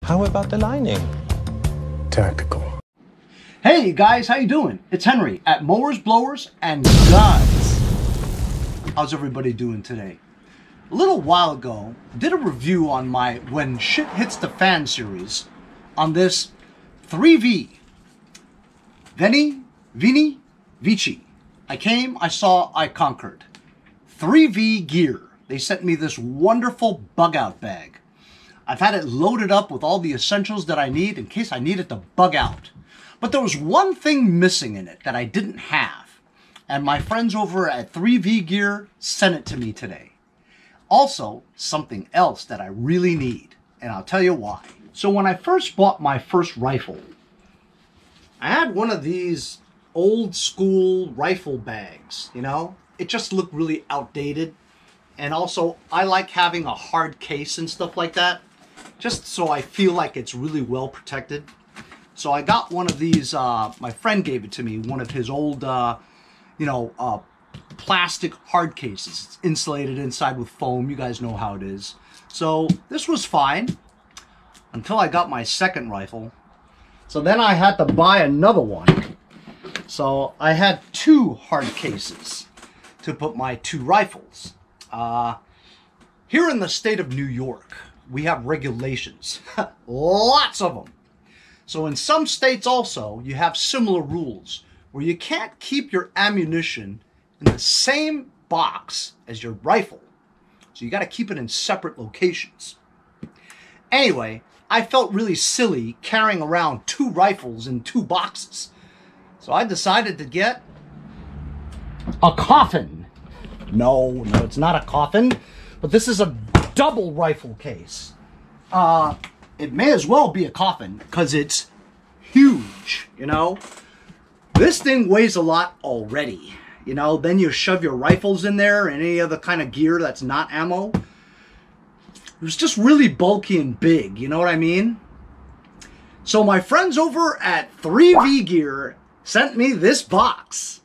How about the lining? Tactical. Hey guys, how you doing? It's Henry at Mowers, Blowers, and Guns. How's everybody doing today? A little while ago, did a review on my When Shit Hits the Fan series on this 3V. Vini, Vici. I came, I saw, I conquered. 3VGEAR. They sent me this wonderful bug out bag. I've had it loaded up with all the essentials that I need in case I need it to bug out. But there was one thing missing in it that I didn't have. And my friends over at 3VGEAR sent it to me today. Also, something else that I really need. And I'll tell you why. So when I first bought my first rifle, I had one of these old school rifle bags, you know? It just looked really outdated. And also, I like having a hard case and stuff like that, just so I feel like it's really well protected. So I got one of these, my friend gave it to me, one of his old, plastic hard cases. It's insulated inside with foam. You guys know how it is. So this was fine until I got my second rifle. So then I had to buy another one. So I had two hard cases to put my two rifles. Here in the state of New York, we have regulations, lots of them. So in some states also, you have similar rules where you can't keep your ammunition in the same box as your rifle. So you got to keep it in separate locations. Anyway, I felt really silly carrying around two rifles in two boxes. So I decided to get a coffin. No, it's not a coffin, but this is a double rifle case. It may as well be a coffin because it's huge, you know? This thing weighs a lot already, you know? Then you shove your rifles in there and any other kind of gear that's not ammo. It was just really bulky and big, you know what I mean? So my friends over at 3VGEAR sent me this box.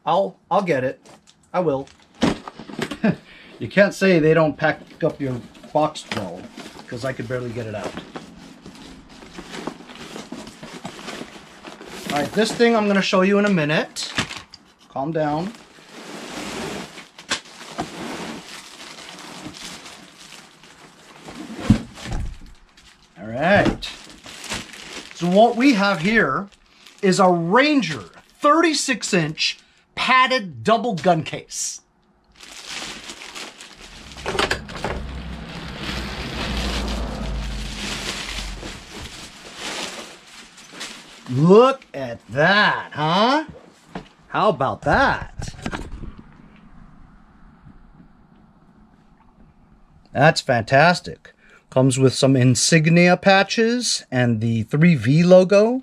I'll get it. I will. You can't say they don't pack up your box well, because I could barely get it out. Alright, this thing I'm going to show you in a minute. Calm down. Alright. So what we have here is a Ranger 36-inch padded double gun case. Look at that, huh? How about that? That's fantastic. Comes with some insignia patches and the 3V logo.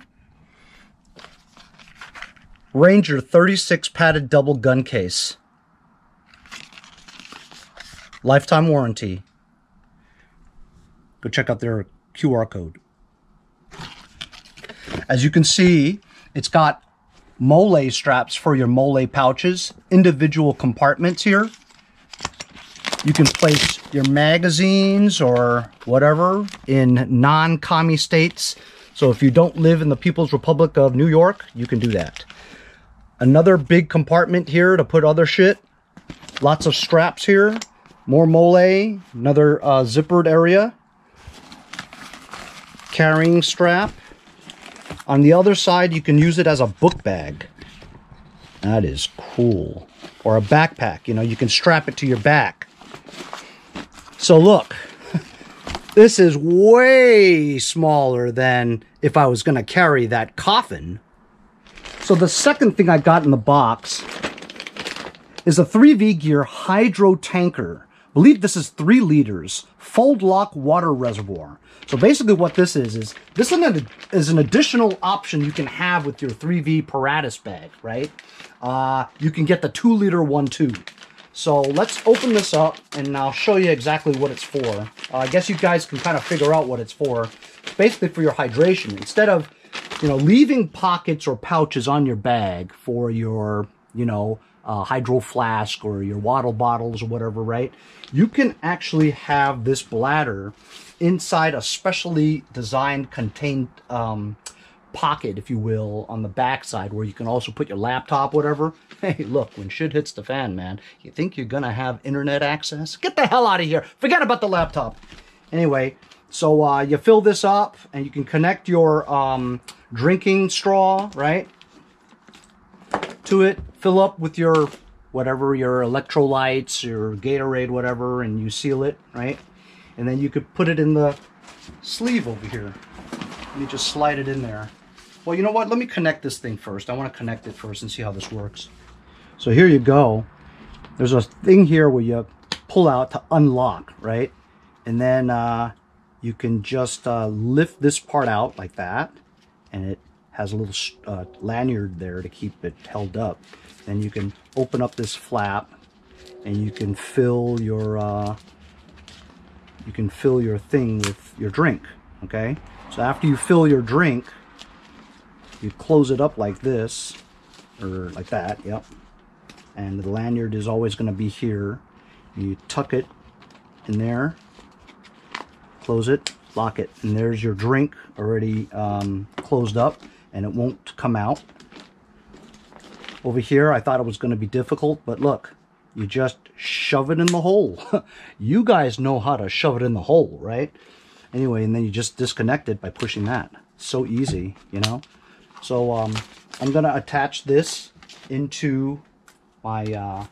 Ranger 36 padded double gun case. Lifetime warranty. Go check out their QR code. As you can see, it's got Molle straps for your Molle pouches. Individual compartments here. You can place your magazines or whatever in non-commie states. So if you don't live in the People's Republic of New York, you can do that. Another big compartment here to put other shit. Lots of straps here. More Molle. Another zippered area. Carrying strap. On the other side, you can use it as a book bag. That is cool. Or a backpack. You know, you can strap it to your back. So look. This is way smaller than if I was going to carry that coffin. So the second thing I got in the box is a 3VGEAR Hydrotanker. I believe this is 3 liters, fold lock water reservoir. So basically what this is this is an additional option you can have with your 3V Paratus bag, right? You can get the 2-liter one too. So let's open this up and I'll show you exactly what it's for. I guess you guys can kind of figure out what it's for. It's basically for your hydration. Instead of, you know, leaving pockets or pouches on your bag for your you know, hydro flask or your water bottles or whatever, right? You can actually have this bladder inside a specially designed contained pocket, if you will, on the back side where you can also put your laptop, whatever. Hey, look, when shit hits the fan, man, you think you're gonna have internet access? Get the hell out of here. Forget about the laptop. Anyway, so you fill this up and you can connect your drinking straw, right, to it. Fill up with your whatever, your electrolytes, your Gatorade, whatever, and you seal it, right? And then you could put it in the sleeve over here. Let me just slide it in there. Well, you know what? Let me connect this thing first. I want to connect it first and see how this works. So here you go. There's a thing here where you pull out to unlock, right? And then you can just lift this part out like that. And it has a little lanyard there to keep it held up. Then you can open up this flap and you can fill your thing with your drink, okay? So after you fill your drink, you close it up like this, or like that, yep. And the lanyard is always going to be here. You tuck it in there, close it, lock it, and there's your drink already closed up, and it won't come out. Over here, I thought it was going to be difficult, but look, you just shove it in the hole. You guys know how to shove it in the hole, right? Anyway, and then you just disconnect it by pushing that. So easy, you know? So I'm going to attach this into my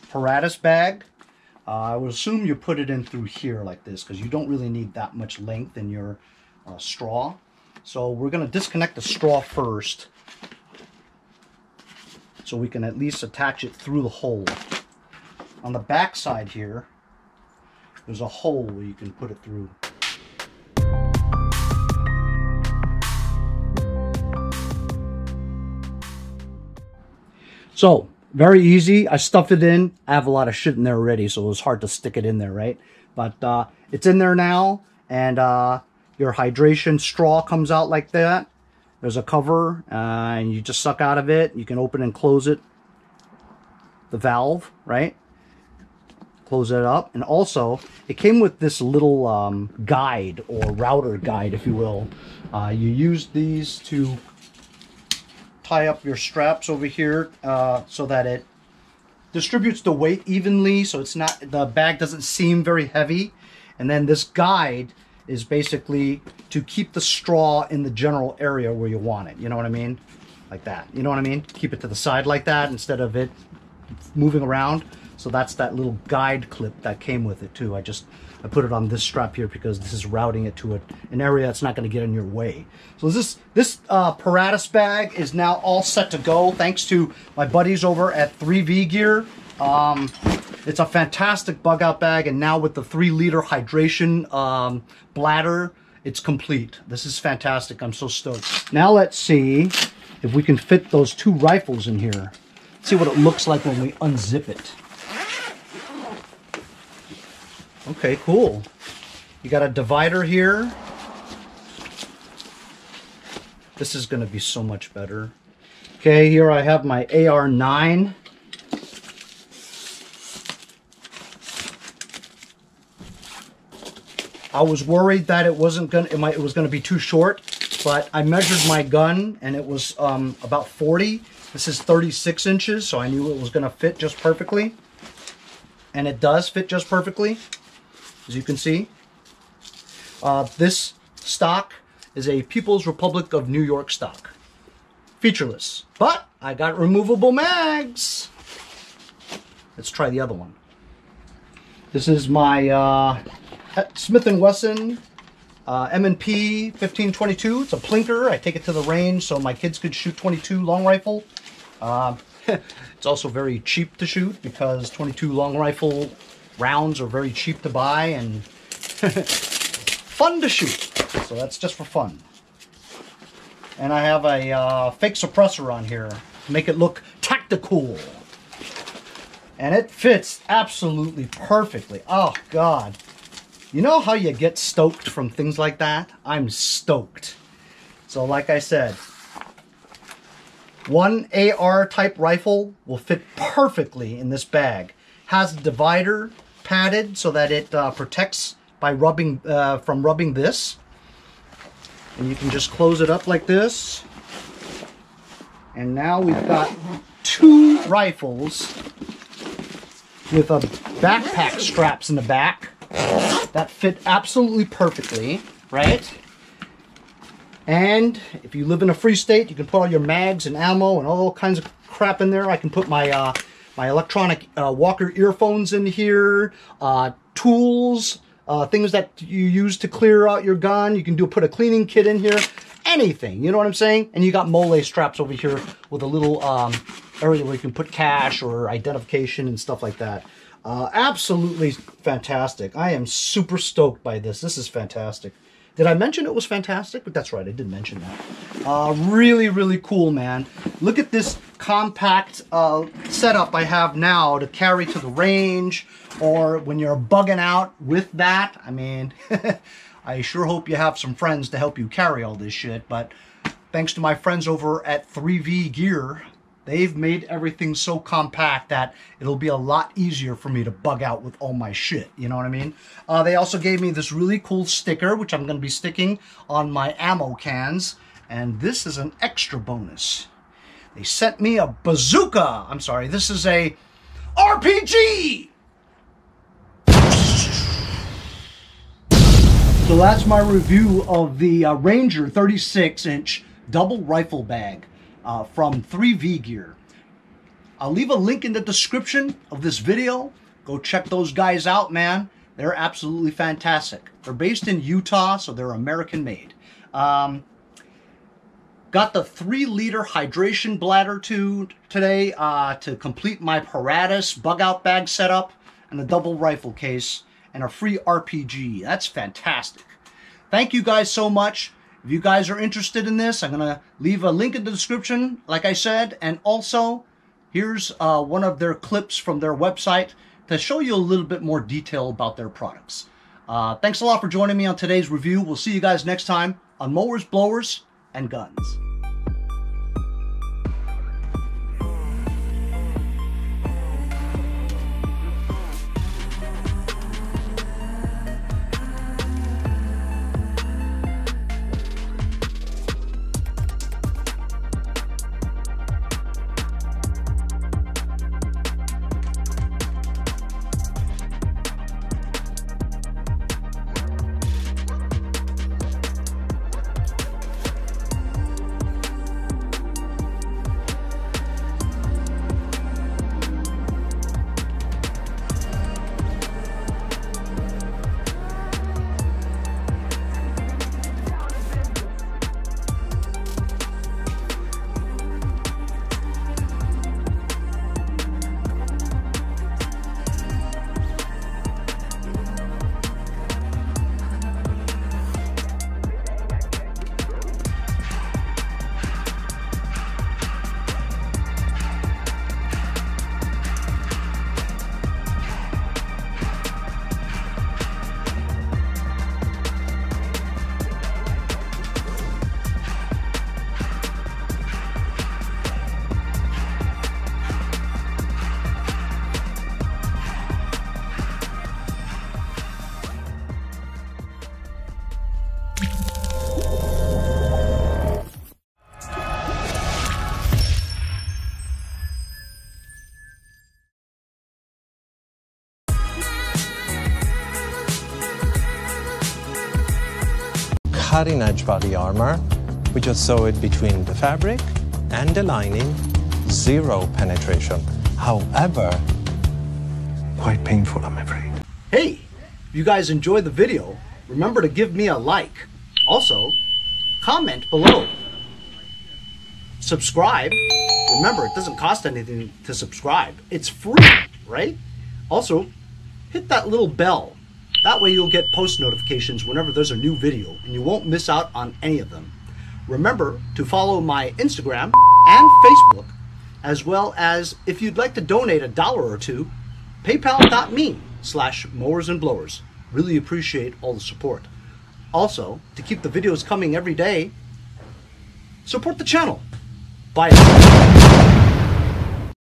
apparatus bag. I would assume you put it in through here like this because you don't really need that much length in your straw. So we're going to disconnect the straw first so we can at least attach it through the hole. On the back side here, there's a hole where you can put it through. So, very easy. I stuffed it in. I have a lot of shit in there already, so it was hard to stick it in there, right? But it's in there now, and your hydration straw comes out like that. There's a cover, and you just suck out of it. You can open and close it. The valve, right? Close it up. And also, it came with this little guide, or router guide, if you will. You use these to tie up your straps over here so that it distributes the weight evenly, so it's not, the bag doesn't seem very heavy. And then this guide is basically to keep the straw in the general area where you want it. You know what I mean? Like that. You know what I mean? Keep it to the side like that instead of it moving around. So that's that little guide clip that came with it too. I put it on this strap here because this is routing it to an area that's not going to get in your way. So this apparatus bag is now all set to go thanks to my buddies over at 3VGEAR. It's a fantastic bug out bag, and now with the 3-liter hydration bladder, it's complete. This is fantastic. I'm so stoked. Now let's see if we can fit those 2 rifles in here. See what it looks like when we unzip it. Okay, cool. You got a divider here. This is going to be so much better. Okay, here I have my AR-9. I was worried that it was going to be too short, but I measured my gun and it was about 40. This is 36 inches, so I knew it was going to fit just perfectly. And it does fit just perfectly, as you can see. This stock is a People's Republic of New York stock. Featureless, but I got removable mags. Let's try the other one. This is my Smith & Wesson M&P 1522. It's a plinker. I take it to the range so my kids could shoot 22 long rifle. It's also very cheap to shoot because 22 long rifle rounds are very cheap to buy and fun to shoot. So that's just for fun. And I have a fake suppressor on here to make it look tactical. And it fits absolutely perfectly. Oh, God. You know how you get stoked from things like that? I'm stoked. So like I said, One AR type rifle will fit perfectly in this bag. Has a divider padded so that it protects by rubbing from rubbing this. And you can just close it up like this. And now we've got 2 rifles with a backpack straps in the back that fit absolutely perfectly, right? And if you live in a free state, you can put all your mags and ammo and all kinds of crap in there. I can put my my electronic Walker earphones in here, tools, things that you use to clear out your gun. You can put a cleaning kit in here, anything, you know what I'm saying? And you got Molle straps over here with a little area where you can put cash or identification and stuff like that. Absolutely fantastic. I am super stoked by this. This is fantastic. Did I mention it was fantastic? But that's right, I did mention that. Really, really cool, man. Look at this compact setup I have now to carry to the range, or when you're bugging out with that. I mean, I sure hope you have some friends to help you carry all this shit, but thanks to my friends over at 3VGEAR, they've made everything so compact that it'll be a lot easier for me to bug out with all my shit, you know what I mean? They also gave me this really cool sticker, which I'm going to be sticking on my ammo cans, and this is an extra bonus. They sent me a bazooka. I'm sorry, this is a RPG! So that's my review of the Ranger 36-inch double rifle bag from 3VGEAR. I'll leave a link in the description of this video. Go check those guys out, man. They're absolutely fantastic. They're based in Utah, so they're American made. Got the 3-liter hydration bladder today to complete my Paratus bug out bag setup, and a double rifle case, and a free RPG. That's fantastic. Thank you guys so much. If you guys are interested in this, I'm going to leave a link in the description, like I said, and also here's one of their clips from their website to show you a little bit more detail about their products. Thanks a lot for joining me on today's review. We'll see you guys next time on Mowers, Blowers, and Guns. Cutting-edge body armor. We just sew it between the fabric and the lining. 0 penetration. However, Quite painful, I'm afraid. Hey, if you guys enjoyed the video, remember to give me a like. Also, comment below. Subscribe. Remember, it doesn't cost anything to subscribe. It's free, right? Also, hit that little bell. That way you'll get post notifications whenever there's a new video, and you won't miss out on any of them. Remember to follow my Instagram and Facebook, as well as, if you'd like to donate $1 or $2, paypal.me/mowersandblowers. Really appreciate all the support. Also, to keep the videos coming every day, support the channel. Bye.